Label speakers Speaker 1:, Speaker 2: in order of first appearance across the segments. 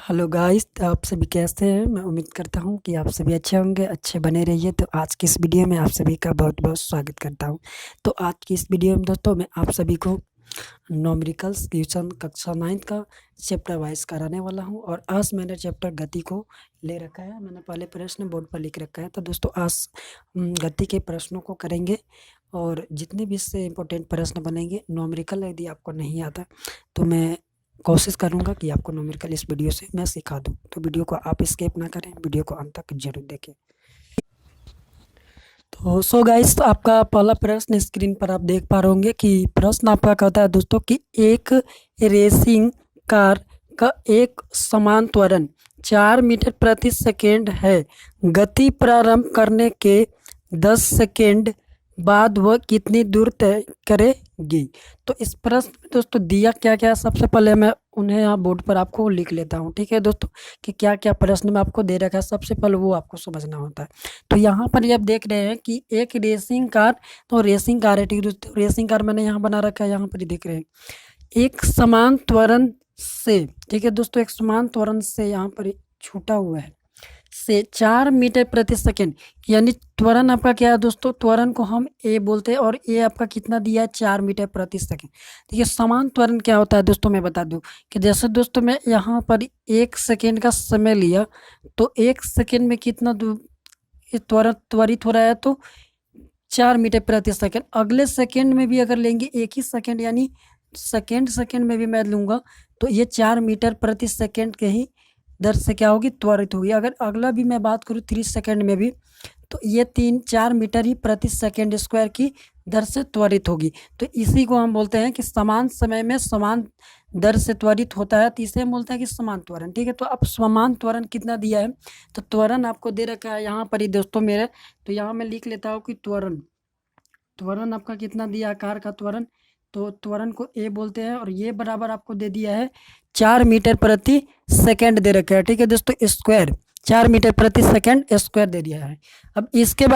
Speaker 1: Hello guys, तो आप सभी कैसे हैं। मैं उम्मीद करता हूँ कि आप सभी अच्छे होंगे, अच्छे बने रहिए। तो आज की इस वीडियो में आप सभी का बहुत बहुत स्वागत करता हूँ। तो आज की इस वीडियो में दोस्तों मैं आप सभी को न्यूमेरिकल्स ट्यूशन कक्षा 9 का चैप्टर वाइज कराने वाला हूँ। और आज मैंने चैप्टर गति को ले रखा है। मैंने पहले प्रश्न बोर्ड पर लिख रखा है। तो दोस्तों आज गति के प्रश्नों को करेंगे और जितने भी इससे इम्पोर्टेंट प्रश्न बनेंगे न्यूमेरिकल यदि आपको नहीं आता तो मैं कोशिश करूंगा कि आपको न्यूमेरिकल इस वीडियो से मैं सिखा दूं। तो वीडियो को आप स्किप ना करें, वीडियो को अंत तक जरूर देखें। तो गाइस, तो आपका पहला प्रश्न स्क्रीन पर आप देख पा रहे होंगे कि प्रश्न आपका कहता है दोस्तों कि एक रेसिंग कार का एक समान त्वरण 4 मीटर प्रति सेकेंड है। गति प्रारंभ करने के 10 सेकेंड बाद वह कितनी दूर तय करेगी। तो इस प्रश्न में दोस्तों दिया क्या क्या है, सबसे पहले मैं उन्हें यहाँ बोर्ड पर आपको लिख लेता हूँ। ठीक है दोस्तों, कि क्या क्या प्रश्न में आपको दे रखा है, सबसे पहले वो आपको समझना होता है। तो यहाँ पर ये आप देख रहे हैं कि एक रेसिंग कार, तो रेसिंग कार है। ठीक है दोस्तों, रेसिंग कार मैंने यहाँ बना रखा है। यहाँ पर ही देख रहे हैं एक समान त्वरण से, ठीक है दोस्तों, एक समान त्वरण से यहाँ पर छूटा हुआ है से 4 मीटर प्रति सेकेंड, यानी त्वरण आपका क्या है दोस्तों, त्वरण को हम ए बोलते हैं और ए आपका कितना दिया है 4 मीटर प्रति सेकेंड। देखिए समान त्वरण क्या होता है दोस्तों, मैं बता दूं कि जैसे दोस्तों मैं यहाँ पर 1 सेकेंड का समय लिया तो 1 सेकेंड में कितना त्वरण त्वरित हो रहा है, तो 4 मीटर प्रति सेकेंड। अगले सेकेंड में भी अगर लेंगे एक ही सेकेंड, यानी सेकेंड में भी मैं लूँगा तो ये 4 मीटर प्रति सेकेंड के ही दर से क्या होगी, त्वरित होगी। अगर अगला भी मैं बात करूँ 3 सेकेंड में भी, तो ये 4 मीटर ही प्रति सेकेंड स्क्वायर की दर से त्वरित होगी। तो इसी को हम बोलते हैं कि समान समय में समान दर से त्वरित होता है, तो इसे हम बोलते हैं कि समान त्वरण। ठीक है, तो अब समान त्वरण कितना दिया है, तो त्वरण आपको दे रखा है यहाँ पर ही दोस्तों मेरे। तो यहाँ मैं लिख लेता हूँ कि त्वरण आपका कितना दिया, आकार का त्वरण, तो त्वरण को ए बोलते हैं और ये बराबर आपको दे दिया है 4 मीटर प्रति सेकेंड दे रखा है। ठीक है दोस्तों, स्क्वायर 4 मीटर प्रति सेकेंड स्क्वायर दे दिया है। अब उसके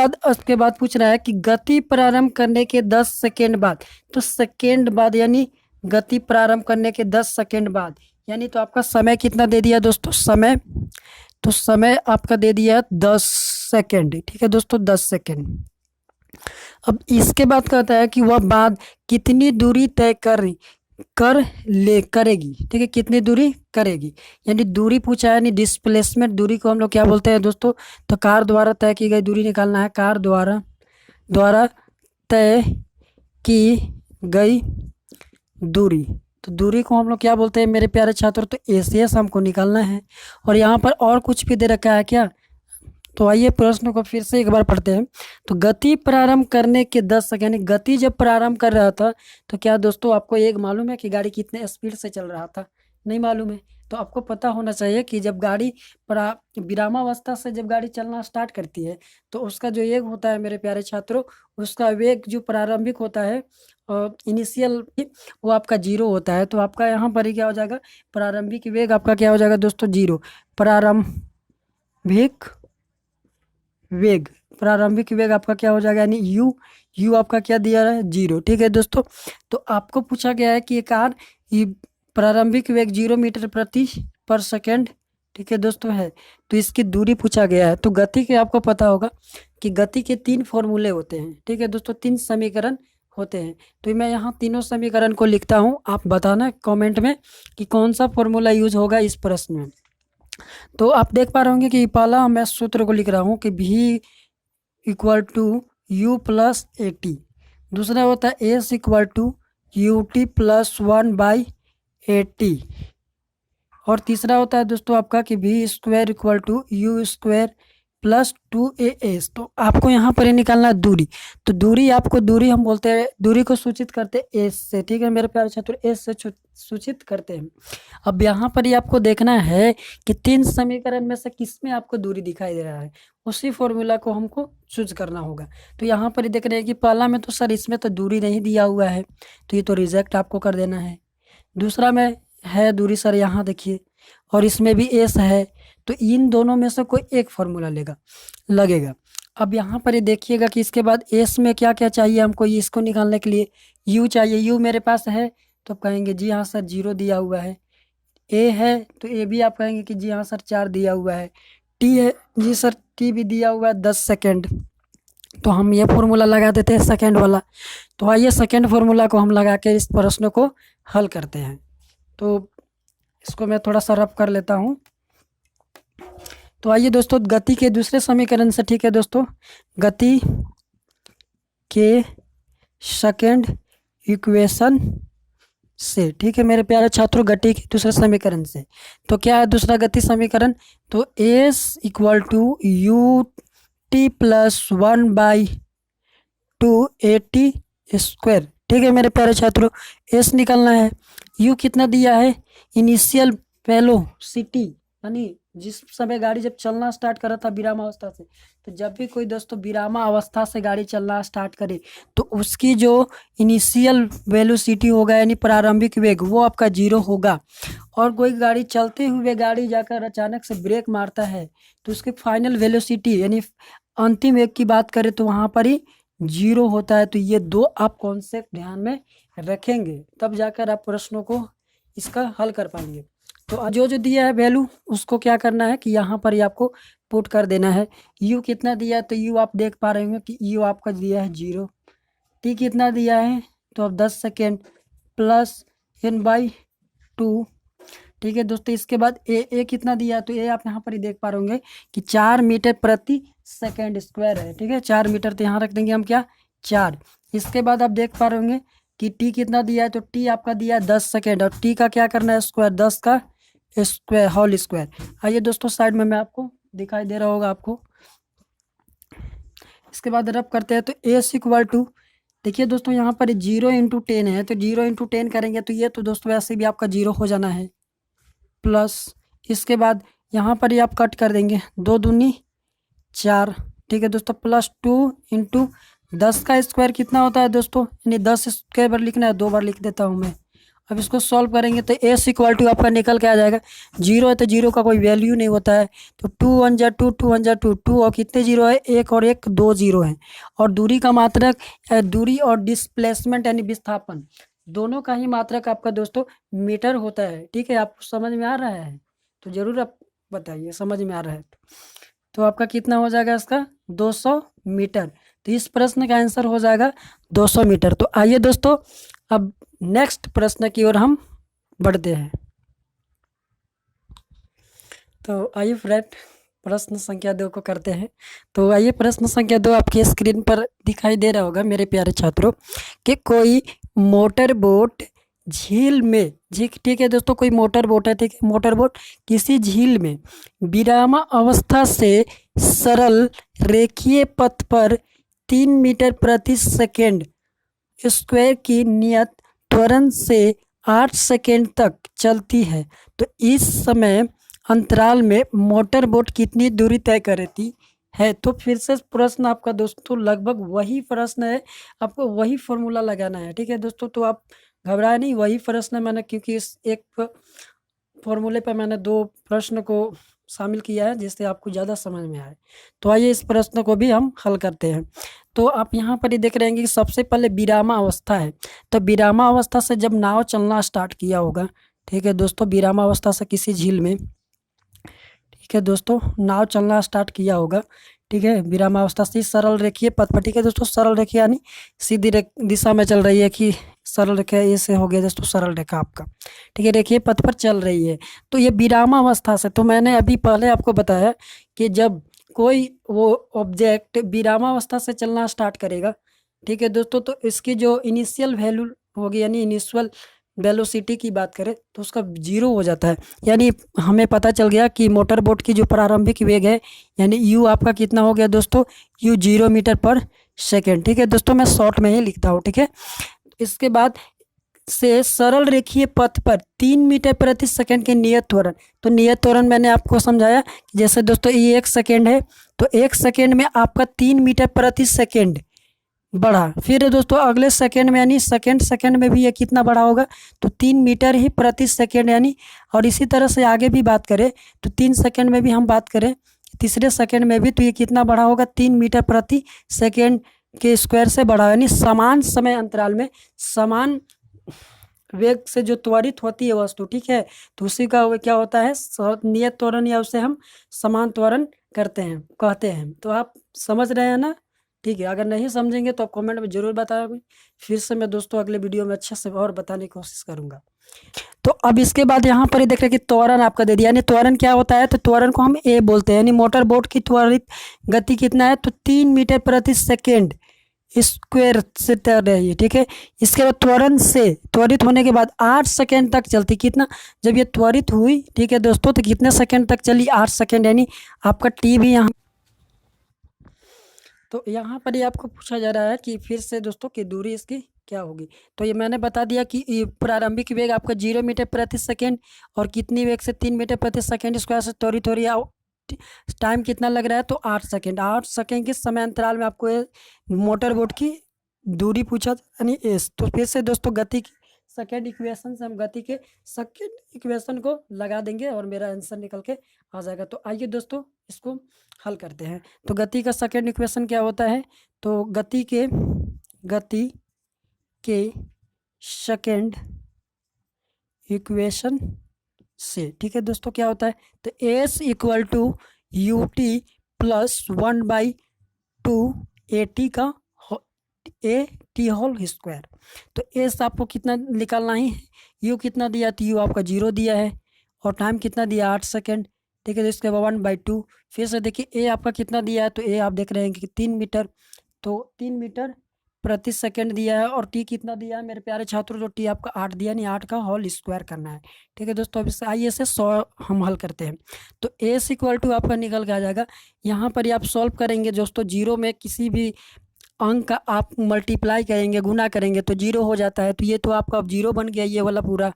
Speaker 1: बाद पूछ रहा है कि गति प्रारंभ करने के 10 सेकेंड बाद, तो सेकेंड बाद यानी गति प्रारंभ करने के 10 सेकेंड बाद, यानी तो आपका समय कितना दे दिया दोस्तों, समय आपका दे दिया है 10 सेकेंड। ठीक है दोस्तों, 10 सेकेंड। अब इसके बाद कहता है कि वह बाद कितनी दूरी तय करेगी। ठीक है, कितनी दूरी करेगी, यानी दूरी पूछा है, यानी डिस्प्लेसमेंट। दूरी को हम लोग क्या बोलते हैं दोस्तों, तो कार द्वारा तय की गई दूरी निकालना है। कार द्वारा तय की गई दूरी, तो दूरी को हम लोग क्या बोलते हैं मेरे प्यारे छात्र, तो एसीएस हमको निकालना है। और यहाँ पर और कुछ भी दे रखा है क्या, तो आइए प्रश्न को फिर से एक बार पढ़ते हैं। तो गति प्रारंभ करने के 10 सेकेंड, गति जब प्रारंभ कर रहा था तो क्या दोस्तों आपको एक मालूम है कि गाड़ी कितने स्पीड से चल रहा था, नहीं मालूम है। तो आपको पता होना चाहिए कि जब गाड़ी विरामावस्था से जब गाड़ी चलना स्टार्ट करती है तो उसका जो वेग होता है मेरे प्यारे छात्रों, उसका वेग जो प्रारंभिक होता है इनिशियल, वो आपका 0 होता है। तो आपका यहाँ पर ही क्या हो जाएगा, प्रारंभिक वेग आपका क्या हो जाएगा दोस्तों, 0। प्रारंभिक वेग आपका क्या हो जाएगा, यानी यू आपका क्या दिया है, 0। ठीक है दोस्तों, तो आपको पूछा गया है कि ये कार प्रारंभिक वेग 0 मीटर प्रति पर सेकेंड, ठीक है दोस्तों, है। तो इसकी दूरी पूछा गया है। तो गति के आपको पता होगा कि गति के 3 फॉर्मूले होते हैं। ठीक है दोस्तों, 3 समीकरण होते हैं। तो मैं यहाँ तीनों समीकरण को लिखता हूँ, आप बताना कमेंट में कि कौन सा फॉर्मूला यूज होगा इस प्रश्न में। तो आप देख पा रहे होंगे कि पहला मैं सूत्र को लिख रहा हूँ कि v equal to u plus a t. दूसरा होता है s equal to u t plus 1/80। और तीसरा होता है दोस्तों आपका कि v square equal to u square plus 2as। तो आपको यहाँ पर ही निकालना है दूरी। तो दूरी हम बोलते हैं, दूरी को सूचित करते हैं एस से। ठीक है मेरे प्यारे छात्र, एस से सूचित करते हैं। अब यहाँ पर ही आपको देखना है कि 3 समीकरण में से किस में आपको दूरी दिखाई दे रहा है, उसी फॉर्मूला को हमको चूज करना होगा। तो यहाँ पर ही देख रहे हैं कि पहला में तो सर इसमें तो दूरी नहीं दिया हुआ है, तो ये तो रिजेक्ट आपको कर देना है। दूसरा में है दूरी सर, यहाँ देखिए, और इसमें भी एस है, तो इन दोनों में से कोई एक फॉर्मूला लगेगा। अब यहाँ पर ये देखिएगा कि इसके बाद एस में क्या क्या चाहिए हमको, ये इसको निकालने के लिए यू चाहिए। यू मेरे पास है, तो आप कहेंगे जी हाँ सर 0 दिया हुआ है। ए है तो ए भी आप कहेंगे कि जी हाँ सर 4 दिया हुआ है। टी है, जी सर टी भी दिया हुआ है 10 सेकेंड। तो हम ये फॉर्मूला लगा देते हैं सेकेंड वाला। तो आइए सेकेंड फार्मूला को हम लगा के इस प्रश्न को हल करते हैं। तो इसको मैं थोड़ा सा रफ कर लेता हूँ। तो आइए दोस्तों गति के दूसरे समीकरण से, ठीक है दोस्तों, गति के सेकेंड इक्वेशन से, ठीक है मेरे प्यारे छात्रों, गति के दूसरे समीकरण से। तो क्या है दूसरा गति समीकरण? तो s equal to u t plus 1/2 AT square, ठीक है मेरे प्यारे छात्रों। एस निकालना है, यू कितना दिया है? इनिशियल वेलोसिटी, यानी जिस समय गाड़ी जब चलना स्टार्ट करा था विरामावस्था से, तो जब भी कोई दोस्तों विरामावस्था से गाड़ी चलना स्टार्ट करे तो उसकी जो इनिशियल वेलोसिटी होगा यानी प्रारंभिक वेग वो आपका 0 होगा। और कोई गाड़ी चलते हुए गाड़ी जाकर अचानक से ब्रेक मारता है तो उसकी फाइनल वेलोसिटी यानी अंतिम वेग की बात करें तो वहाँ पर ही 0 होता है। तो ये दो आप कॉन्सेप्ट ध्यान में रखेंगे तब जाकर आप प्रश्नों को इसका हल कर पाएंगे। तो जो जो दिया है वैल्यू उसको क्या करना है कि यहाँ पर ही आपको पुट कर देना है। यू कितना दिया है? तो यू आप देख पा रहे होंगे कि यू आपका दिया है 0। टी कितना दिया है? तो अब 10 सेकेंड प्लस n/2, ठीक है दोस्तों। इसके बाद ए कितना दिया है? तो ए आप यहाँ पर ही देख पा रहे होंगे कि 4 मीटर प्रति सेकेंड स्क्वायर है, ठीक है 4 मीटर, तो यहाँ रख देंगे हम क्या 4। इसके बाद आप देख पा रहे होंगे कि टी कितना दिया है? तो टी आपका दिया है 10 सेकेंड, और टी का क्या करना है स्क्वायर, 10 का स्क्वायर होल स्क्वायर। आइए दोस्तों साइड में मैं आपको दिखाई दे रहा होगा आपको। इसके बाद रब करते हैं तो एस इक्वल टू, देखिए दोस्तों यहाँ पर 0 × 10 है, तो 0 × 10 करेंगे तो ये तो दोस्तों वैसे भी आपका 0 हो जाना है, प्लस इसके बाद यहाँ पर ही आप कट कर देंगे 2 दूनी 4, ठीक है दोस्तों, प्लस 2 × 10 का स्क्वायर कितना होता है दोस्तों, यानी 10 स्क्वायर बार लिखना है, 2 बार लिख देता हूँ मैं। अब इसको सॉल्व करेंगे तो एस इक्वल टू आपका निकल के आ जाएगा 0 है तो 0 का कोई वैल्यू नहीं होता है, तो 2 1 जा 2 2 1 जा 2 2, और कितने 0 है? एक और एक 2 0 है। और दूरी का मात्रक, दूरी और डिस्प्लेसमेंट यानी विस्थापन दोनों का ही मात्रक आपका दोस्तों मीटर होता है, ठीक है। आपको समझ में आ रहा है तो ज़रूर आप बताइए समझ में आ रहा है तो आपका कितना हो जाएगा इसका 200 मीटर। तो इस प्रश्न का आंसर हो जाएगा 200 मीटर। तो आइए दोस्तों अब नेक्स्ट प्रश्न की ओर हम बढ़ते हैं। तो आइए फ्रेंड प्रश्न संख्या 2 को करते हैं। तो आइए प्रश्न संख्या 2 आपकी स्क्रीन पर दिखाई दे रहा होगा मेरे प्यारे छात्रों कि कोई मोटर बोट झील में, ठीक है दोस्तों, कोई मोटर बोट है, ठीक है, मोटर बोट किसी झील में विरामा अवस्था से सरल रेखीय पथ पर 3 मीटर प्रति सेकेंड स्क्वायर की नियत त्वरण से 8 सेकेंड तक चलती है। तो इस समय अंतराल में मोटर बोट कितनी दूरी तय करती है? तो फिर से प्रश्न आपका दोस्तों लगभग वही प्रश्न है, आपको वही फॉर्मूला लगाना है, ठीक है दोस्तों। तो आप घबराए नहीं, वही प्रश्न है मैंने, क्योंकि इस एक फॉर्मूले पर मैंने 2 प्रश्न को शामिल किया है जिससे आपको ज़्यादा समझ में आए। तो आइए इस प्रश्न को भी हम हल करते हैं। तो आप यहाँ पर ही देख रहे हैं कि सबसे पहले विरामा अवस्था है। तो विरामा अवस्था से जब नाव चलना स्टार्ट किया होगा, ठीक है दोस्तों, विरामा अवस्था से किसी झील में, ठीक है दोस्तों, नाव चलना स्टार्ट किया होगा, ठीक है, विरामावस्था से सरल रेखीय पथ पर, ठीक है दोस्तों, सरल रेखा यानी सीधी दिशा में चल रही है कि सरल रेखा ऐसे हो गया दोस्तों, सरल रेखा आपका, ठीक है, रेखीय पथ पर चल रही है। तो ये विरामावस्था से, तो मैंने अभी पहले आपको बताया कि जब कोई वो ऑब्जेक्ट विरामावस्था से चलना स्टार्ट करेगा, ठीक है दोस्तों, तो इसकी जो इनिशियल वैल्यू होगी यानी इनिशियल वेलोसिटी की बात करें तो उसका 0 हो जाता है। यानी हमें पता चल गया कि मोटर बोट की जो प्रारंभिक वेग है यानी u आपका कितना हो गया दोस्तों, u 0 मीटर पर सेकेंड, ठीक है दोस्तों, मैं शॉर्ट में ही लिखता हूँ, ठीक है। इसके बाद से सरल रेखीय पथ पर 3 मीटर प्रति सेकेंड के नियत त्वरण, तो नियत त्वरण मैंने आपको समझाया कि जैसे दोस्तों ये 1 सेकेंड है तो 1 सेकेंड में आपका 3 मीटर प्रति सेकेंड बढ़ा, फिर दोस्तों अगले सेकेंड में यानी सेकेंड में भी ये कितना बढ़ा होगा, तो 3 मीटर ही प्रति सेकेंड यानी, और इसी तरह से आगे भी बात करें तो 3 सेकेंड में भी हम बात करें, तीसरे सेकेंड में भी तो ये कितना बढ़ा होगा, 3 मीटर प्रति सेकेंड के स्क्वायर से बढ़ा, यानी समान समय अंतराल में समान वेग से जो त्वरित होती है वस्तु, ठीक है, तो उसी का वो क्या होता है, नियत त्वरण, या उसे हम समान त्वरण कहते हैं। तो आप समझ रहे हैं ना? ठीक है, अगर नहीं समझेंगे तो आप कमेंट में ज़रूर बताओगे। फिर से मैं दोस्तों अगले वीडियो में अच्छे से और बताने की कोशिश करूँगा। तो अब इसके बाद यहाँ पर ये देख रहे हैं कि त्वरण आपका दे दिया, यानी त्वरण क्या होता है, तो त्वरण को हम ए बोलते हैं, यानी मोटर बोट की त्वरित गति कितना है, तो 3 मीटर प्रति सेकेंड स्क्वायर से तैर रही है, ठीक है। इसके बाद त्वरण से त्वरित होने के बाद 8 सेकेंड तक चलती, कितना, जब ये त्वरित हुई, ठीक है दोस्तों, तो कितने सेकेंड तक चली, 8 सेकेंड, यानी आपका टी भी यहाँ। तो यहाँ पर ये आपको पूछा जा रहा है कि फिर से दोस्तों कि दूरी इसकी क्या होगी। तो ये मैंने बता दिया कि ये प्रारंभिक वेग आपका 0 मीटर प्रति सेकेंड और कितनी वेग से 3 मीटर प्रति सेकेंड स्क्वायर से त्वरित हो रही है। टाइम कितना लग रहा है, तो 8 सेकेंड। 8 सेकेंड के समय अंतराल में आपको ये मोटर बोट की दूरी पूछा, यानी एस। तो फिर से दोस्तों गति की सेकेंड इक्वेशन से हम गति के सेकेंड इक्वेशन को लगा देंगे और मेरा आंसर निकल के आ जाएगा। तो आइए दोस्तों इसको हल करते हैं। तो गति का सेकेंड इक्वेशन क्या होता है, तो गति के सेकेंड इक्वेशन से, ठीक है दोस्तों, क्या होता है, तो s equal to u t plus 1/2 a t whole square. तो एस आपको कितना निकालना ही है, यू कितना दिया, तो यू आपका 0 दिया है और टाइम कितना दिया, 8 सेकेंड, ठीक है। तो इसके बाद 1/2, फिर से देखिए ए आपका कितना दिया है, तो ए आप देख रहे हैं कि 3 मीटर, तो 3 मीटर प्रति सेकंड दिया है, और टी कितना दिया है मेरे प्यारे छात्रों, तो टी आपका 8 दिया, नहीं 8 का होल स्क्वायर करना है, ठीक है दोस्तों। अब इससे आइए से 100 हम हल करते हैं। तो एस इक्वल टू आपका निकल के आ जाएगा। यहाँ पर आप सॉल्व करेंगे दोस्तों, जीरो में किसी भी अंक का आप मल्टीप्लाई करेंगे, गुना करेंगे तो जीरो हो जाता है। तो ये तो आपका अब जीरो बन गया, ये वाला पूरा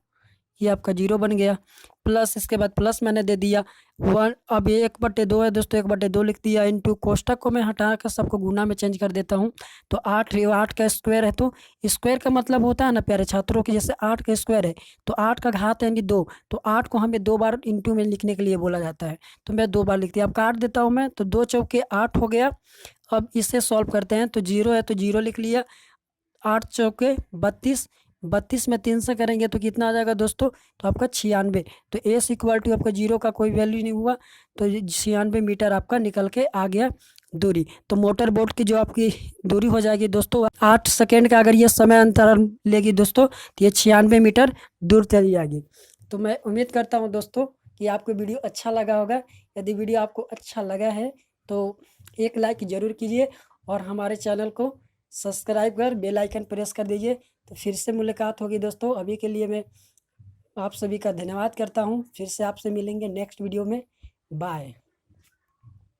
Speaker 1: ये आपका जीरो बन गया। प्लस इसके बाद प्लस मैंने दे दिया 1, अब ये 1/2 है दोस्तों, 1/2 लिख दिया, इंटू कोष्टक को मैं हटा कर सबको गुना में चेंज कर देता हूँ। तो 8 का स्क्वायर है, तो स्क्वायर का मतलब होता है ना प्यारे छात्रों की, जैसे 8 का स्क्वायर है तो 8 का घात है यानी 2, तो 8 को हमें 2 बार इंटू में लिखने के लिए बोला जाता है, तो मैं 2 बार लिख दिया। अब काट देता हूँ मैं, तो 2 चौके 8 हो गया। अब इसे सॉल्व करते हैं, तो 0 है तो 0 लिख लिया, 8 चौके 32, 32 में 3 से करेंगे तो कितना आ जाएगा दोस्तों, तो आपका 96। तो एस इक्वल टू आपका 0 का कोई वैल्यू नहीं हुआ, तो 96 मीटर आपका निकल के आ गया दूरी। तो मोटर बोट की जो आपकी दूरी हो जाएगी दोस्तों 8 सेकेंड का, अगर ये समय अंतराल लेगी दोस्तों, तो ये 96 मीटर दूर चली जाएगी। तो मैं उम्मीद करता हूँ दोस्तों कि आपको वीडियो अच्छा लगा होगा। यदि वीडियो आपको अच्छा लगा है तो एक लाइक ज़रूर कीजिए और हमारे चैनल को सब्सक्राइब कर बेल आइकन प्रेस कर दीजिए। तो फिर से मुलाकात होगी दोस्तों, अभी के लिए मैं आप सभी का धन्यवाद करता हूँ। फिर से आपसे मिलेंगे नेक्स्ट वीडियो में, बाय।